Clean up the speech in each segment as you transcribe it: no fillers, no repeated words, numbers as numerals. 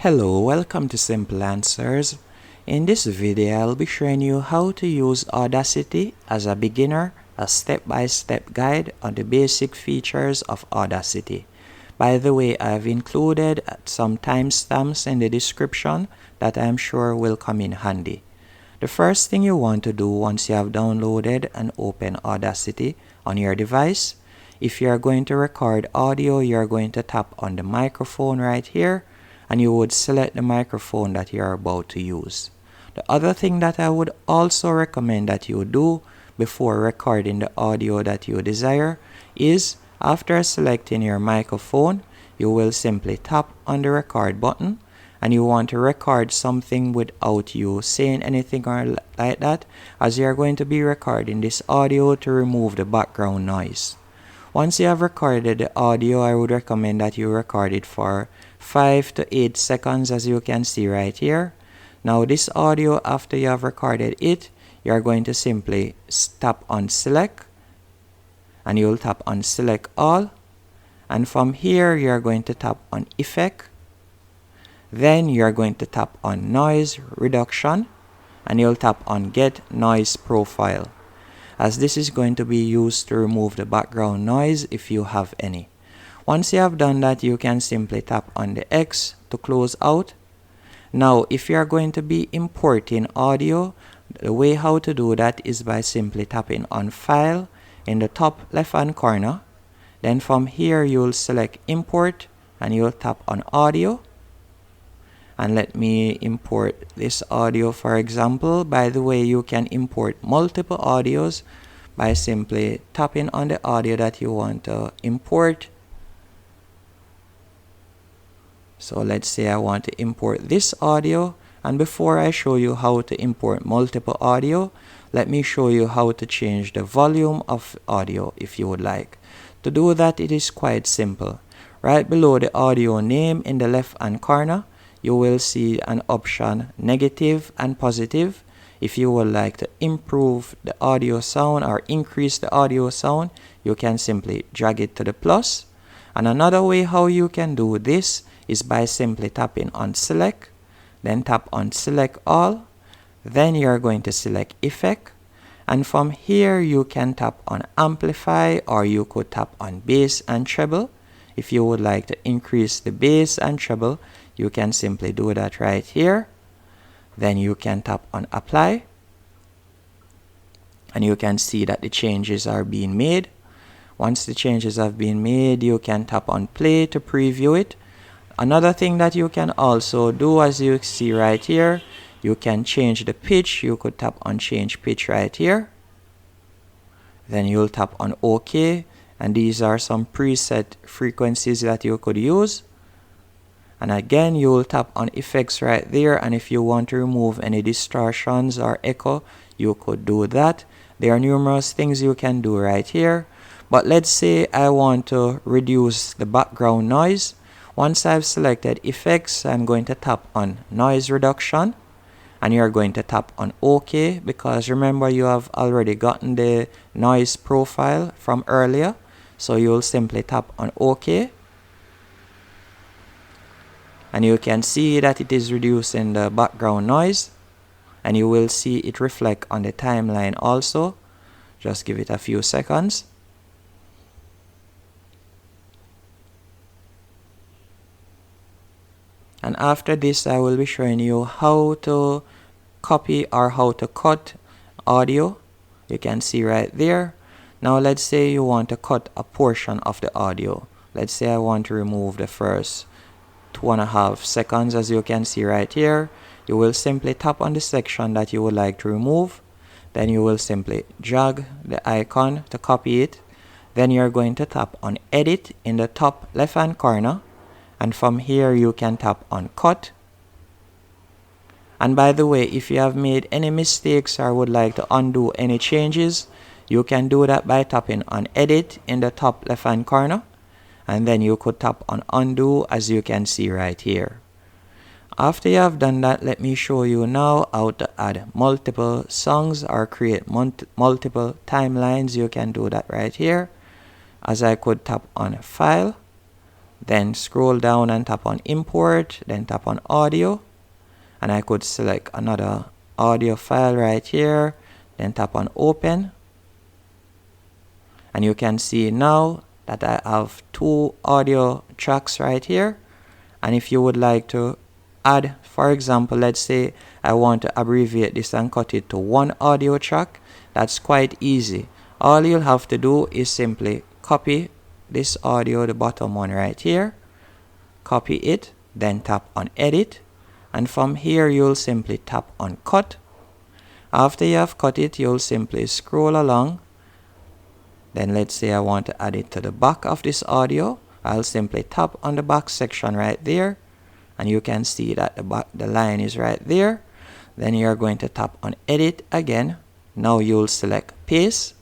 Hello, welcome to Simple Answers. In this video, I'll be showing you how to use Audacity as a beginner, a step-by-step guide on the basic features of Audacity. By the way, I've included some timestamps in the description that I'm sure will come in handy. The first thing you want to do once you have downloaded and open Audacity on your device, if you are going to record audio, you are going to tap on the microphone right here, and you would select the microphone that you are about to use. The other thing that I would also recommend that you do before recording the audio that you desire is, after selecting your microphone, you will simply tap on the record button, and you want to record something without you saying anything or like that, as you are going to be recording this audio to remove the background noise. Once you have recorded the audio, I would recommend that you record it for 5 to 8 seconds, as you can see right here. Now this audio, after you have recorded it, you are going to simply tap on select, and you will tap on select all, and from here you are going to tap on effect. Then you are going to tap on noise reduction, and you'll tap on get noise profile, as this is going to be used to remove the background noise if you have any. Once you have done that, you can simply tap on the X to close out. Now, if you are going to be importing audio, the way how to do that is by simply tapping on File in the top left hand corner. Then from here, you will select Import, and you will tap on Audio. And let me import this audio, for example. By the way, you can import multiple audios by simply tapping on the audio that you want to import. So let's say I want to import this audio, and before I show you how to import multiple audio, let me show you how to change the volume of audio if you would like. To do that, it is quite simple. Right below the audio name in the left hand corner, you will see an option negative and positive. If you would like to improve the audio sound or increase the audio sound, you can simply drag it to the plus. And another way how you can do this is by simply tapping on select, then tap on select all, then you are going to select effect, and from here you can tap on amplify, or you could tap on bass and treble. If you would like to increase the bass and treble, you can simply do that right here. Then you can tap on apply, and you can see that the changes are being made. Once the changes have been made, you can tap on play to preview it. Another thing that you can also do, as you see right here, you can change the pitch. You could tap on change pitch right here. Then you'll tap on OK, and these are some preset frequencies that you could use. And again, you will tap on effects right there, and if you want to remove any distortions or echo, you could do that. There are numerous things you can do right here, but let's say I want to reduce the background noise. Once I've selected effects, I'm going to tap on noise reduction, and you're going to tap on OK, because remember, you have already gotten the noise profile from earlier, so you'll simply tap on OK. And you can see that it is reducing the background noise, and you will see it reflect on the timeline also. Just give it a few seconds. And after this, I will be showing you how to copy or how to cut audio. You can see right there. Now let's say you want to cut a portion of the audio. Let's say I want to remove the first 2.5 seconds, as you can see right here. You will simply tap on the section that you would like to remove. Then you will simply drag the icon to copy it. Then you're going to tap on edit in the top left hand corner, and from here you can tap on cut. And by the way, if you have made any mistakes or would like to undo any changes, you can do that by tapping on edit in the top left hand corner, and then you could tap on undo, as you can see right here. After you have done that, let me show you now how to add multiple songs or create multiple timelines. You can do that right here, as I could tap on file, then scroll down and tap on import, then tap on audio, and I could select another audio file right here, then tap on open, and you can see now that I have 2 audio tracks right here. And if you would like to add, for example, let's say I want to abbreviate this and cut it to 1 audio track, that's quite easy. All you'll have to do is simply copy this audio, the bottom one right here, copy it, then tap on edit, and from here you'll simply tap on cut. After you have cut it, you'll simply scroll along. Then let's say I want to add it to the back of this audio. I'll simply tap on the back section right there, and you can see that the line is right there. Then you're going to tap on edit again. Now you'll select paste,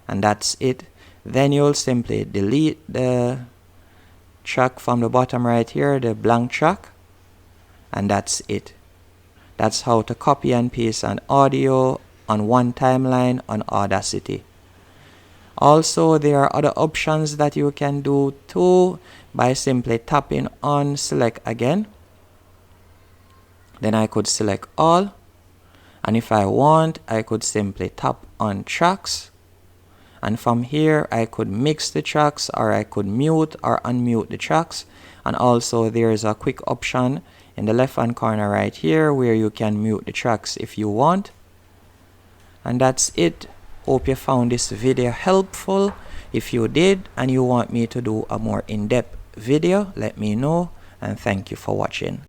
and that's it. Then you'll simply delete the track from the bottom right here, the blank track, and that's it. That's how to copy and paste an audio on one timeline on Audacity. Also, there are other options that you can do too by simply tapping on select again. Then I could select all, and if I want, I could simply tap on tracks, and from here I could mix the tracks, or I could mute or unmute the tracks. And also there is a quick option in the left hand corner right here where you can mute the tracks if you want. And that's it. Hope you found this video helpful. If you did and you want me to do a more in-depth video, let me know, and thank you for watching.